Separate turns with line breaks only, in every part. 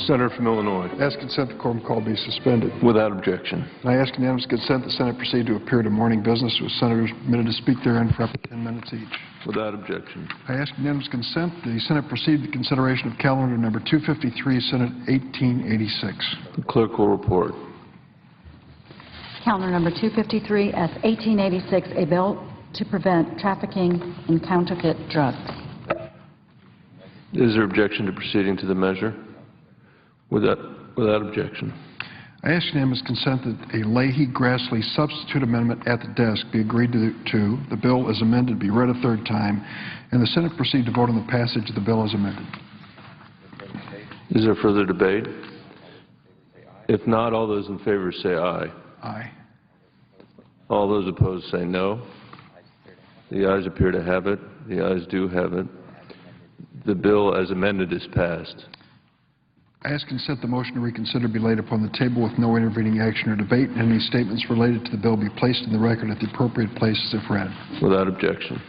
The senator from Illinois.
I ask consent the quorum call be suspended.
Without objection.
And I ask unanimous consent the Senate proceed to a period of morning business with senators permitted to speak therein for up to 10 minutes each.
Without objection.
I ask unanimous consent the Senate proceed to consideration of calendar number 253, Senate 1886.
The clerk will report.
Calendar number 253, S. 1886, a bill to prevent trafficking in counterfeit drugs.
Is there objection to proceeding to the measure? Without objection.
I ask unanimous consent that a Leahy-Grassley substitute amendment at the desk be agreed to. The bill as amended be read a third time, and the Senate proceed to vote on the passage of the bill as amended.
Is there further debate? If not, all those in favor say aye.
Aye.
All those opposed say no. The ayes appear to have it. The ayes do have it. The bill as amended is passed.
I ask consent the motion to reconsider be laid upon the table with no intervening action or debate, and any statements related to the bill be placed in the record at the appropriate places if read.
Without objection.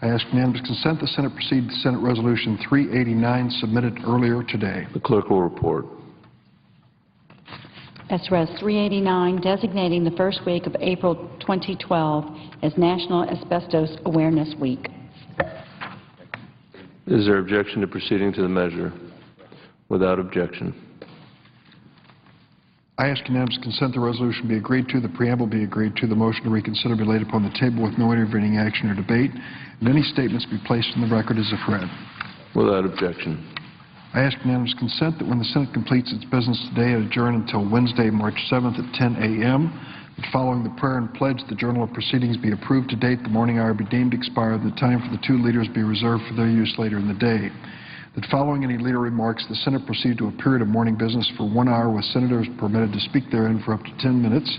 I ask unanimous consent the Senate proceed to Senate Resolution 389 submitted earlier today.
The clerk will report.
S.Res. 389, designating the first week of April 2012 as National Asbestos Awareness Week.
Is there objection to proceeding to the measure? Without objection.
I ask unanimous consent the resolution be agreed to, the preamble be agreed to, the motion to reconsider be laid upon the table with no intervening action or debate, and any statements be placed in the record as if read.
Without objection.
I ask unanimous consent that when the Senate completes its business today, it adjourn until Wednesday, March 7th at 10 a.m. That following the prayer and pledge, the Journal of Proceedings be approved to date, the morning hour be deemed expired, and the time for the two leaders be reserved for their use later in the day. That following any leader remarks, the Senate proceed to a period of morning business for 1 hour with senators permitted to speak therein for up to 10 minutes,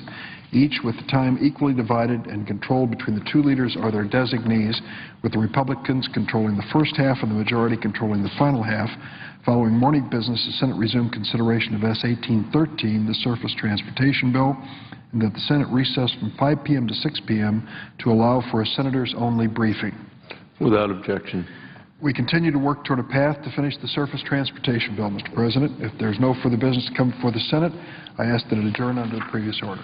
each with the time equally divided and controlled between the two leaders or their designees, with the Republicans controlling the first half and the majority controlling the final half. Following morning business, the Senate resumed consideration of S. 1813, the Surface Transportation Bill, and that the Senate recess from 5 p.m. to 6 p.m. to allow for a senators-only briefing.
Without objection.
We continue to work toward a path to finish the Surface Transportation Bill, Mr. President. If there's no further business to come before the Senate, I ask that it adjourn under the previous order.